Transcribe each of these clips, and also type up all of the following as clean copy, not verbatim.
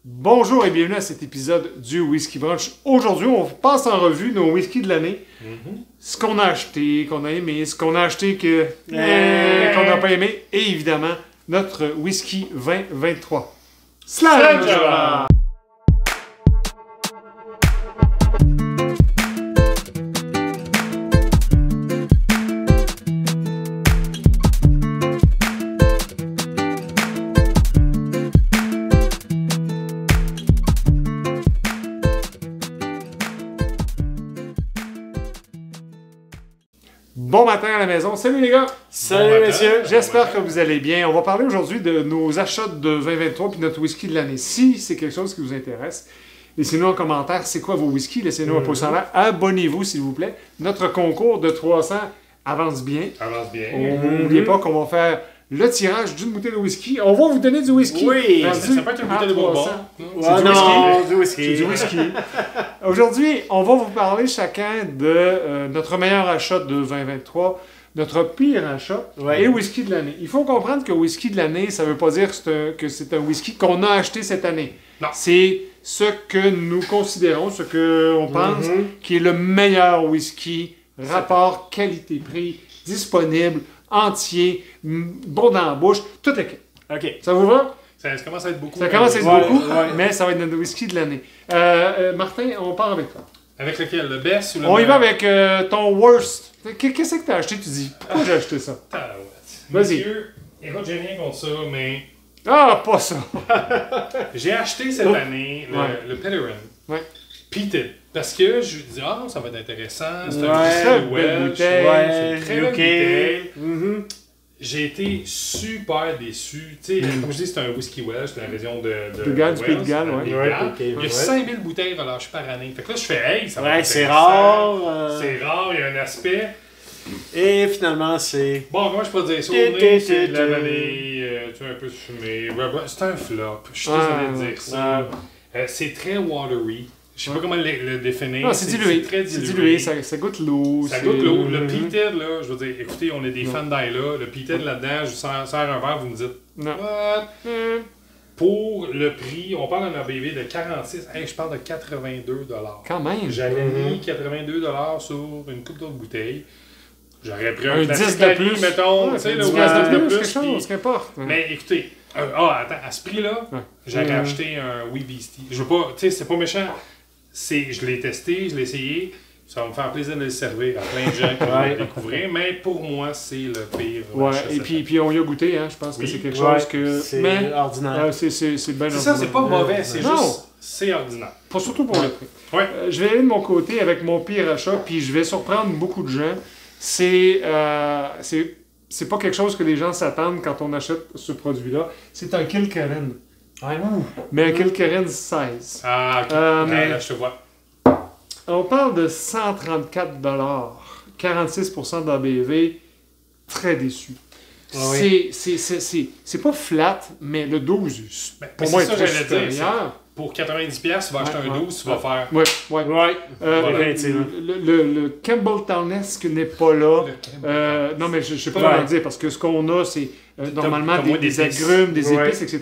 Bonjour et bienvenue à cet épisode du Whisky Brunch. Aujourd'hui, on passe en revue nos whiskies de l'année. Ce qu'on a acheté, qu'on a aimé, ce qu'on a acheté qu'on n'a pas aimé. Et évidemment, notre whisky 2023. Slam Java! Bon matin à la maison. Salut les gars! Salut Bon messieurs! matin. J'espère que vous allez bien. On va parler aujourd'hui de nos achats de 2023 puis notre whisky de l'année. Si c'est quelque chose qui vous intéresse, laissez-nous en commentaire c'est quoi vos whiskies. Laissez-nous un pouce en l'air. Abonnez-vous s'il vous plaît. Notre concours de 300 avance bien. Avance bien. N'oubliez pas qu'on va faire le tirage d'une bouteille de whisky. On va vous donner du whisky. Oui, rendu Ça peut être une à bouteille de bourbon. 300. Ah du non, du whisky. C'est du whisky. Aujourd'hui, on va vous parler chacun de notre meilleur achat de 2023, notre pire achat Ouais. et whisky de l'année. Il faut comprendre que whisky de l'année, ça ne veut pas dire que c'est un whisky qu'on a acheté cette année. Non. C'est ce que nous considérons, ce qu'on pense qui est le meilleur whisky, rapport qualité-prix, disponible, entier, bon dans la bouche, tout est clair. Ok. Ça vous va? Ça commence à être beaucoup. Ça commence à être Ouais, beaucoup, ouais. mais ça va être notre whisky de l'année. Martin, on part avec toi. Avec lequel? Le best ou le On y va meilleur? avec ton worst. Qu'est-ce que t'as acheté? Tu dis, pourquoi j'ai acheté ça? Tabarouette. Vas-y. Messieurs, écoute, j'ai rien contre ça, mais Ah, pas ça! j'ai acheté cette année Ouais. le Peterin. Ouais. Peated. Parce que je me dis, ah, ça va être intéressant. C'est Ouais, un très whisky belle Welsh. bouteille. C'est une très belle UK. bouteille. Mhm. J'ai été super déçu. Tu sais, comme je dis, c'est un whisky Welsh de la région de Galles, du Wales, Pays de Galles, ouais. Pays de Ouais, Galles. ok, Il y a ouais. 5000 bouteilles relâchées par année. Fait que là, je fais, hey, ça va Ouais, être c'est intéressant. rare. C'est rare, il y a un aspect. Et finalement, c'est. Bon, moi je peux dire ça, c'est de la vanille, tu sais, un peu fumé. C'est un flop. Je suis désolé de dire ça. C'est très watery. Je sais pas comment le définir. Non, c'est dilué. très C'est dilué. dilué, ça goûte l'eau. Ça c'est- goûte l'eau. Le peated, là, je veux dire, écoutez, on est des fans d'ail là. Le peated là-dedans, je vous sers un verre, vous me dites, Non. what? Hum, Pour le prix, on parle d'un ABV de 46, hey, je parle de 82 $. Quand même. J'avais mis 82 $ sur une coupe d'autres bouteilles. J'aurais pris un, Un classique 10 de Lally, plus. mettron, Ouais, tu sais, le 10 ou piastres un 10 de quelque plus. chose, qu'importe. Mais écoutez, attends, à ce prix-là, Ouais. j'aurais acheté un Wee Beastie. Je veux pas, tu sais, c'est pas méchant. Je l'ai testé, je l'ai essayé. Ça va me faire plaisir de le servir à plein de gens qui vont le découvrir. Mais pour moi, c'est le pire. Ouais, achat et cette puis on y a goûté, hein. Je pense que Oui. c'est quelque Ouais, chose que. c'est Mais ordinaire. c'est bien C'est ça, c'est pas ordinaire. mauvais, c'est Non. juste. C'est ordinaire. Pas surtout pour le prix. Ouais. Je vais aller de mon côté avec mon pire achat, puis je vais surprendre beaucoup de gens. C'est pas quelque chose que les gens s'attendent quand on achète ce produit-là. C'est un Kilkerran. Mais un Kilkerran 16. Ah, ok. Mais- Là, je te vois. On parle de 134 46% d'ABV. Très déçu. Ah oui. C'est pas flat, mais le 12, Ben, pour c'est moi, est ça très que j'allais dire, supérieur. Pour 90$, tu vas acheter un 12, tu vas faire. Ouais, ouais. Ouais. Euh, Effectivement. le Campbelltownesque n'est pas là. Le Non, mais je ne sais pas Ouais. comment dire, parce que ce qu'on a, c'est normalement t'as moins des d'épices. agrumes, des Ouais. épices, etc.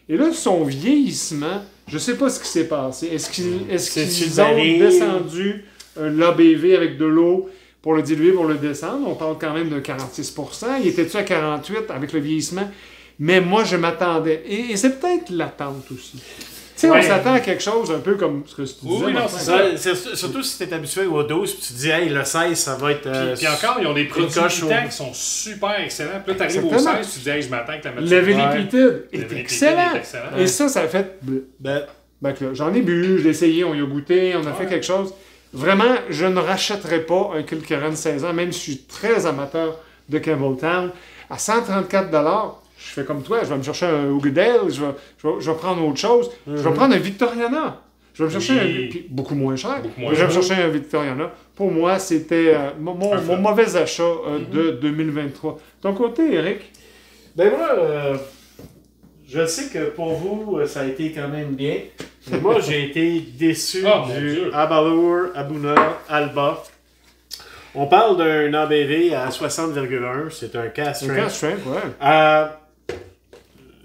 Et là, son vieillissement, je ne sais pas ce qui s'est passé. Est-ce C'est-tu qu'ils le ont baril? descendu l'ABV avec de l'eau pour le diluer, pour le descendre? On parle quand même de 46%. Il était-tu à 48% avec le vieillissement? Mais moi, je m'attendais. Et c'est peut-être l'attente aussi. Tu sais, on Ouais. s'attend à quelque chose un peu comme ce que tu Oui, disais. oui, non, Martin. c'est Ça, surtout si tu es habitué au 12 puis tu te dis, hey, le 16, ça va être. Puis encore, ils ont des produits coche au- qui sont super excellents. Puis là, t'arrives au Exactement. 16, tu te dis, hey, je m'attends que la Le Very Ouais. Peated Le est Very excellent. Peated est excellent. Et ça a fait... Ben, Ben, que là, j'en ai bu, je l'ai essayé, on y a goûté, on a fait quelque chose. Vraiment, je ne rachèterai pas un Kilkerran 16 ans, même si je suis très amateur de Campbelltown. À 134 $, je fais comme toi, je vais me chercher un Oakdale, je vais prendre autre chose. Je vais prendre un Victoriana. Je vais me chercher Oui. puis beaucoup moins cher. Beaucoup moins mais je vais me cher. chercher un Victoriana. Pour moi, c'était mon mauvais achat de 2023. Ton côté, Eric? ben moi, je sais que pour vous, ça a été quand même bien. Mais moi, j'ai été déçu Oh, mon du Dieu. Abalur Abuna Alba. On parle d'un ABV à 60,1. C'est un cast Un strength. cash strength, ouais.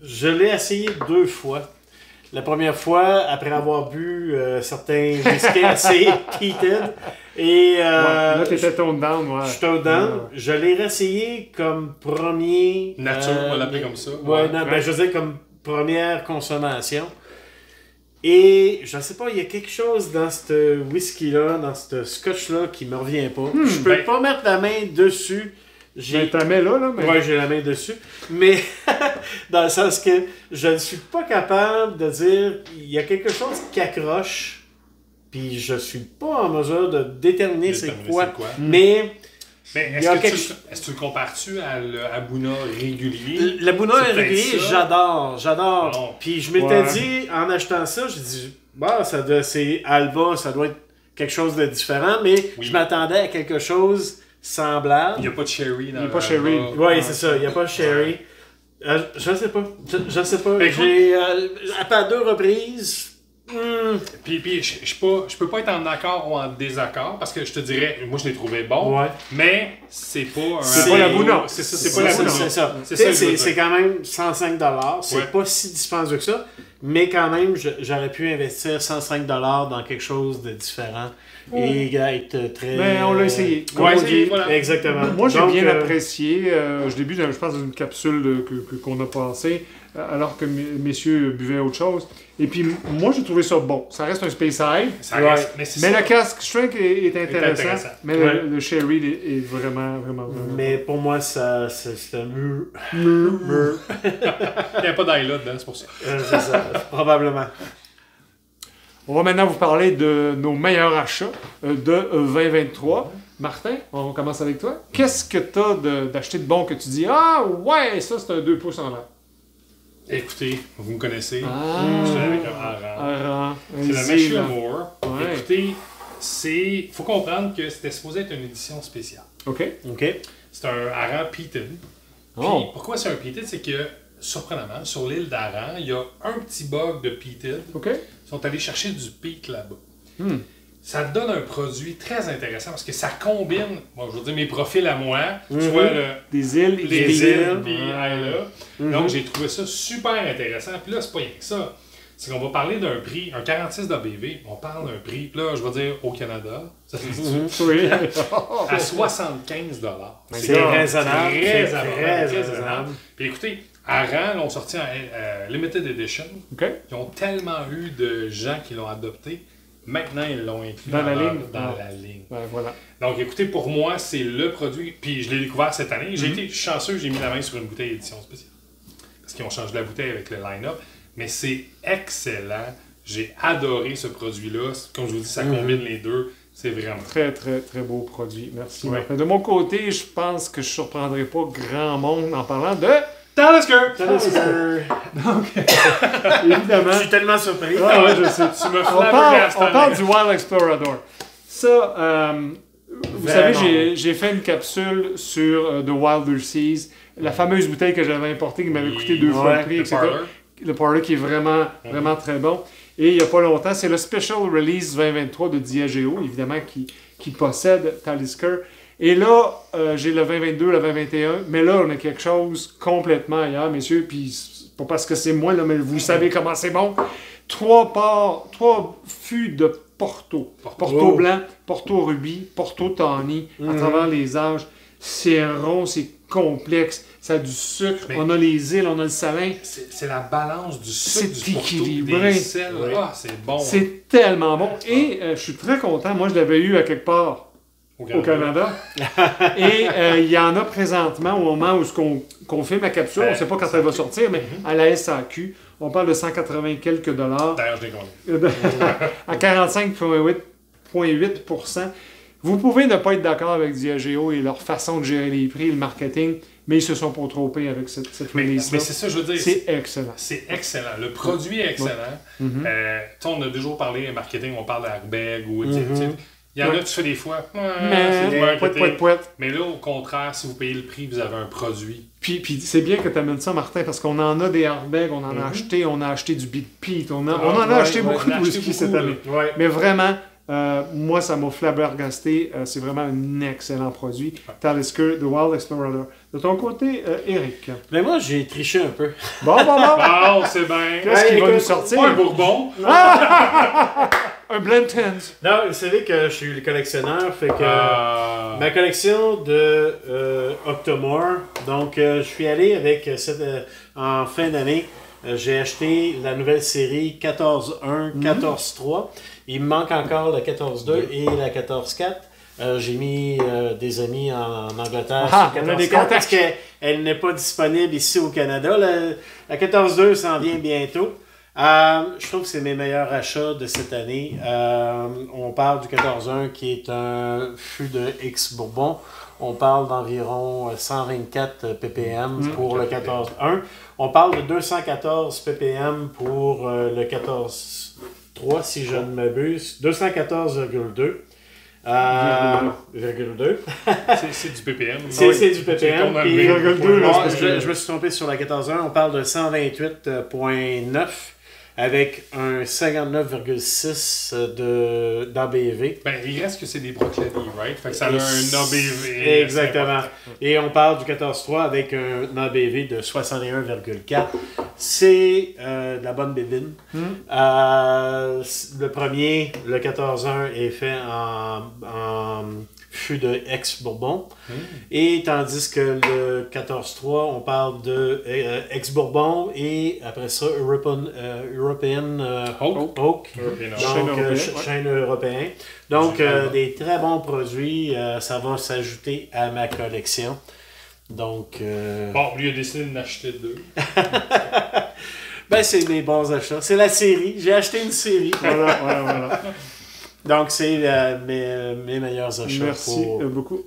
Je l'ai essayé 2 fois. la première fois, après avoir bu certains whisky assez heated. Et là, t'étais toned down, ouais. Je suis toned down. Ouais. Je l'ai réessayé comme premier... Nature, on va l'appeler comme ça. Ouais, non, ben, je veux dire comme première consommation. Et je sais pas, il y a quelque chose dans ce whisky-là, dans ce scotch-là qui me revient pas. Je peux pas mettre la main dessus. J'ai ta main là, mais... Ouais, j'ai la main dessus. Mais dans le sens que je ne suis pas capable de dire il y a quelque chose qui accroche, puis je suis pas en mesure de déterminer c'est quoi. Mais est-ce que tu le compares-tu à l'Abuna régulier? L'Abuna régulier, j'adore. Non. Puis je m'étais dit, en achetant ça, j'ai dit, bah, c'est Alba, ça doit être quelque chose de différent, mais je m'attendais à quelque chose semblable. Il n'y a pas de sherry dans Il n'y a pas de sherry. Oui, c'est ça, il n'y a pas de sherry. Je sais pas. Je sais pas. J'ai, à 2 reprises... Puis je peux pas être en accord ou en désaccord parce que je te dirais, moi je l'ai trouvé bon, mais c'est pas c'est pas l'Abuna. C'est ça, c'est pas l'Abuna. C'est ça. C'est quand même 105$. C'est pas si dispendieux que ça, mais quand même, j'aurais pu investir 105$ dans quelque chose de différent et être très. Mais on l'a essayé. Voilà. Exactement. Moi j'ai bien apprécié. Je l'ai bu, je pense, dans une capsule qu'on a passée, alors que messieurs buvaient autre chose. Et puis, moi, j'ai trouvé ça bon. Ça reste un Space Hive. Mais le casque strength est intéressant. Mais le sherry est vraiment. Mais pour moi, c'est un mur. Il n'y a pas d'ail là dedans, c'est pour ça. C'est ça, probablement. On va maintenant vous parler de nos meilleurs achats de 2023. Martin, on commence avec toi. Qu'est-ce que tu as d'acheter de bon que tu dis « Ah, ouais, ça, c'est un 2 pouces en l'air. » Écoutez, vous me connaissez. Je suis avec un Aran. C'est la Meshua Moore. Ouais. Écoutez, il faut comprendre que c'était supposé être une édition spéciale. OK. C'est un Aran peated. Puis, pourquoi c'est un peated? C'est que, surprenamment, sur l'île d'Aran, il y a un petit bug de peated. Ils sont allés chercher du peat là-bas. Ça donne un produit très intéressant parce que ça combine, je veux dire, mes profils à moi, soit des îles, puis là. Donc, j'ai trouvé ça super intéressant. Puis là, c'est pas rien que ça. C'est qu'on va parler d'un prix, un 46 d'ABV, on parle d'un prix, puis là, je vais dire au Canada, ça se dit à 75$. C'est raisonnable. Très raisonnable. Puis écoutez, Aran l'ont sorti en Limited Edition. Ils ont tellement eu de gens qui l'ont adopté. Maintenant, ils l'ont inclus dans la ligne. Ben, voilà. Donc, écoutez, pour moi, c'est le produit. Puis, je l'ai découvert cette année. J'ai été chanceux, j'ai mis la main sur une bouteille édition spéciale. Parce qu'ils ont changé la bouteille avec le line-up. Mais c'est excellent. J'ai adoré ce produit-là. Comme je vous dis, ça combine les deux. C'est vraiment... Très, très, très beau produit. Merci. Ouais. De mon côté, je pense que je ne surprendrai pas grand monde en parlant de... Talisker! Donc, évidemment... Je suis tellement surpris. Ah ouais, je sais. On parle du Wild Explorador. Ça, vous savez, j'ai fait une capsule sur The Wilder Seas, la fameuse bouteille que j'avais importée qui m'avait coûté 2 fois le prix, etc. Le Parler qui est vraiment, vraiment très bon. Et il n'y a pas longtemps, c'est le Special Release 2023 de Diageo, évidemment, qui possède Talisker. Et là, j'ai le 2022, le 2021, mais là, on a quelque chose complètement ailleurs, messieurs, puis pas parce que c'est moi, là, mais vous savez comment c'est bon. 3 fûts de Porto. Porto blanc, Porto rubis, Porto tawny, à travers les âges. C'est rond, c'est complexe, ça a du sucre, on a les îles, on a le salin. C'est la balance du sucre, du équilibré. Des sels. Ah, c'est bon. C'est tellement bon. Et je suis très content, moi je l'avais eu à quelque part. Au Canada. Et il y en a présentement au moment où qu'on filme la capsule. On ne sait pas quand elle va sortir, mais à la SAQ, on parle de 180 quelques dollars. D'ailleurs, je l'ai à 45,8%. Vous pouvez ne pas être d'accord avec Diageo et leur façon de gérer les prix et le marketing, mais ils se sont pas trompés avec cette release-là. Mais c'est ça, je veux dire. C'est excellent. C'est excellent. Le produit est excellent. On a toujours parlé marketing, on parle d'Arbeg ou... Il y en a, tu fais des fois. Mais là, au contraire, si vous payez le prix, vous avez un produit. Puis c'est bien que tu amènes ça, Martin, parce qu'on en a des Ardbeg, on a acheté du Big Pete, on en a acheté beaucoup de whisky cette année. Mais vraiment, Moi, ça m'a flabbergasté. C'est vraiment un excellent produit. Talisker, The Wild Explorer. De ton côté, Eric? Ben moi, j'ai triché un peu. Bon. Bon, c'est bien. Qu'est-ce qu'il va nous sortir? Un Bourbon. Un Blanton's. Non, vous savez que je suis le collectionneur, fait que ma collection de Octomore, donc je suis allé avec en fin d'année, j'ai acheté la nouvelle série 14.1, 14.3. Il me manque encore la 14.2 et la 14.4. J'ai mis des amis en Angleterre sur 14.4 parce qu'elle n'est pas disponible ici au Canada. La 14.2 s'en vient bientôt. Je trouve que c'est mes meilleurs achats de cette année. On parle du 14.1 qui est un fût de X-Bourbon. On parle d'environ 124 ppm pour le 14.1. On parle de 214 ppm pour le 14.3 si je ne m'abuse. 214,2. C'est du ppm. C'est du ppm. Puis, je me suis trompé sur la 14.1. On parle de 128,9 avec un 59,6 d'ABV. Ben, il reste que c'est des Brocklady, right? Fait que ça a un ABV. Exactement. Et on parle du 14.3 avec un ABV de 61,4. C'est de la bonne bébine. Le premier, le 14.1, est fait en fût de ex-Bourbon. Et tandis que le 14.3, on parle de ex-Bourbon et après ça, European Oak. Donc, chêne européen. Donc, des très bons produits. Ça va s'ajouter à ma collection. Donc... Bon, lui a décidé d'en acheter 2. Ben, c'est mes bons achats. C'est la série. J'ai acheté une série. Voilà. Donc, c'est mes meilleurs achats. Merci beaucoup.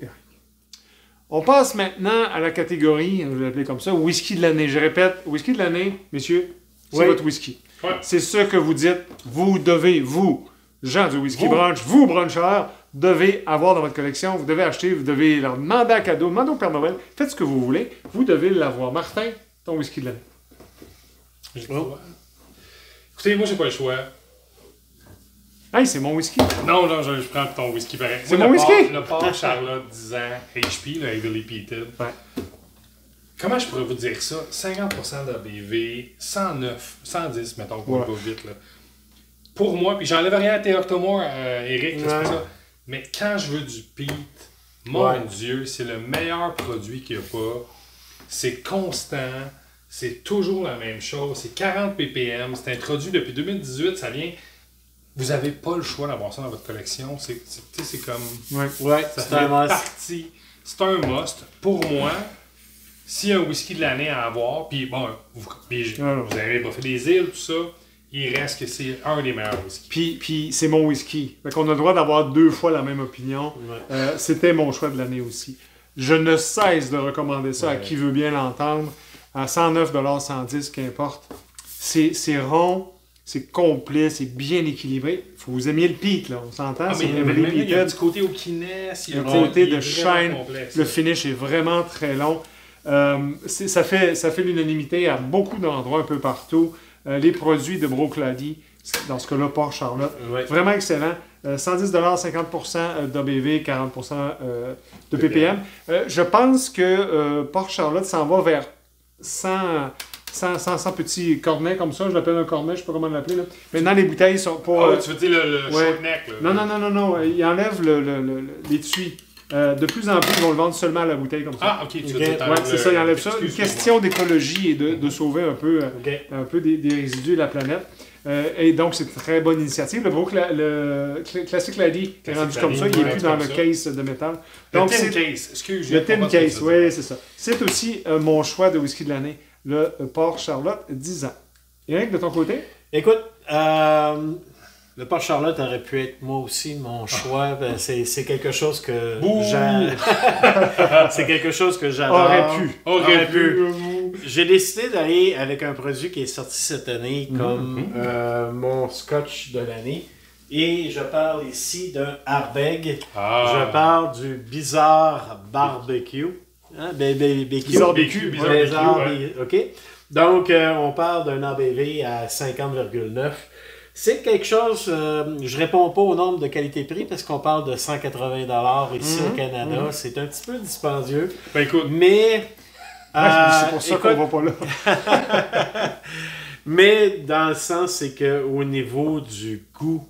On passe maintenant à la catégorie, je vais l'appeler comme ça, whisky de l'année. Je répète, whisky de l'année, messieurs, c'est votre whisky. Ouais. C'est ce que vous dites. Vous devez, vous, gens du Whisky Brunch, vous, brunchers, devez avoir dans votre collection. Vous devez acheter, vous devez leur demander à cadeau, demander au Père Noël. Faites ce que vous voulez. Vous devez l'avoir. Martin, ton whisky de l'année. Écoutez, moi, j'ai pas le choix. Hey, c'est mon whisky. Non, je prends ton whisky pareil. C'est mon whisky? Le Port Charlotte 10 ans HP, le Heavily Peated. Ouais. Comment je pourrais vous dire ça? 50% d'ABV, 109, 110, mettons, qu'on va vite. Là. Pour moi, puis j'enlève rien à tes Octomore, Eric, c'est pas ça. Mais quand je veux du peat, mon Dieu, c'est le meilleur produit qu'il n'y a pas. C'est constant. C'est toujours la même chose. C'est 40 ppm. C'est introduit depuis 2018. Ça vient... Vous n'avez pas le choix d'avoir ça dans votre collection. C'est comme... ça fait partie. C'est un must. Pour moi, s'il y a un whisky de l'année à avoir, puis bon, vous avez pas fait des îles, tout ça, il reste que c'est un des meilleurs whiskies. Puis c'est mon whisky. Fait qu'on a le droit d'avoir 2 fois la même opinion. C'était mon choix de l'année aussi. Je ne cesse de recommander ça à qui veut bien l'entendre. À 109 $, 110 qu'importe. C'est rond, c'est complet, c'est bien équilibré. Il faut que vous aimiez le peat, là. On s'entend? Il y a du côté au Guinness, il y a le côté de shine. Le finish est vraiment très long. Ça fait l'unanimité à beaucoup d'endroits, un peu partout. Les produits de Brocklady, dans ce cas-là, Port Charlotte, vraiment excellent. 110 $, 50% d'ABV, 40% de ppm. Je pense que Port Charlotte s'en va vers 100 petits cornets comme ça. Je l'appelle un cornet, je ne sais pas comment l'appeler. Maintenant, les bouteilles sont pas... tu veux dire le short neck? Là. Non. Ils enlèvent l'étui. De plus en plus, ils vont le vendre seulement à la bouteille comme ça. Ah, ok. C'est ça, ils enlèvent ça. Une question d'écologie et de sauver un peu des résidus de la planète. Et donc, c'est une très bonne initiative. Le Classic Lady est rendu comme ça. Il n'est plus dans le case de métal. Donc, le tin case. Excusez-moi. Le tin case, oui, c'est ça. C'est aussi mon choix de whisky de l'année. Le Port Charlotte, 10 ans. Eric, de ton côté? Écoute, le Port Charlotte aurait pu être moi aussi mon choix. C'est quelque chose que c'est quelque chose que j'adore. Aurait pu. J'ai décidé d'aller avec un produit qui est sorti cette année comme mon scotch de l'année. Et je parle ici d'un Ardbeg. Je parle du Bizarre Barbecue. Bizarre BQ. OK. Donc, on parle d'un ABV à 50,9. C'est quelque chose, je réponds pas au nombre de qualité-prix parce qu'on parle de 180$ ici au Canada. C'est un petit peu dispendieux. Ben écoute, mais... c'est pour ça qu'on va pas là. Mais dans le sens, c'est qu'au niveau du goût,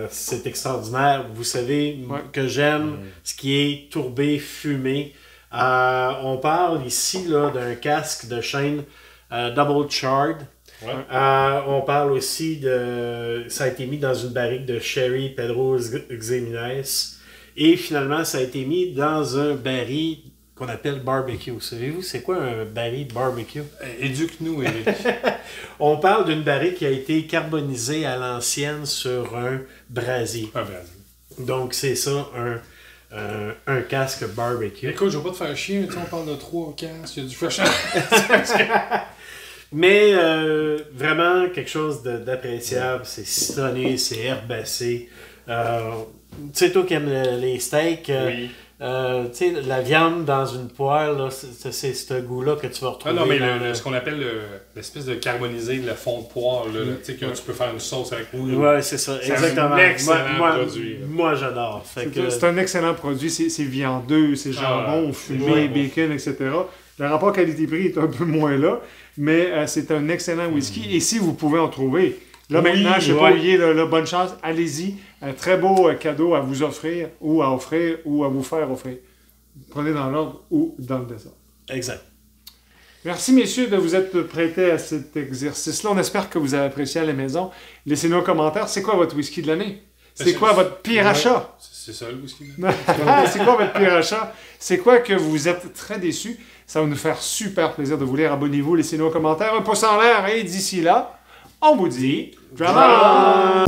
c'est extraordinaire. Vous savez que j'aime ce qui est tourbé, fumé. On parle ici là, d'un casque de chêne Double Charred. Ouais. On parle aussi de... Ça a été mis dans une barrique de Sherry Pedro Ximénez. Et finalement, ça a été mis dans un baril qu'on appelle barbecue. Savez-vous, c'est quoi un baril de barbecue? Éduque-nous, Eric. On parle d'une barrique qui a été carbonisée à l'ancienne sur un brasier. Un brasier. Donc, c'est ça, un casque barbecue. Écoute, je vais pas te faire chier, mais on parle de 3 casques, il y a du fresh air. Mais vraiment quelque chose d'appréciable. C'est citronné, c'est herbacé. Tu sais, toi qui aimes les steaks, oui. Tu sais, la viande dans une poêle, là, c'est ce goût-là que tu vas retrouver. Ah non, mais ce qu'on appelle l'espèce de carbonisé, le fond de poêle, là, tu sais, que tu peux faire une sauce avec. Ouais, c'est ça, exactement. C'est un excellent produit. Moi, j'adore. C'est un excellent produit. C'est viandeux, c'est jambon, fumé, bacon, etc. Le rapport qualité-prix est un peu moins là, mais c'est un excellent whisky. Et si vous pouvez en trouver, là maintenant, je ne sais pas où il est, bonne chance, allez-y. Un très beau cadeau à vous offrir ou à vous faire offrir. Prenez dans l'ordre ou dans le désordre. Exact. Merci, messieurs, de vous être prêtés à cet exercice-là. On espère que vous avez apprécié à la maison. Laissez-nous un commentaire. C'est quoi votre whisky de l'année? C'est quoi votre pire achat? C'est ça, le whisky. C'est quoi votre pire achat? C'est quoi que vous êtes très déçus? Ça va nous faire super plaisir de vous lire. Abonnez-vous, laissez-nous un commentaire, un pouce en l'air. Et d'ici là, on vous dit... Drama!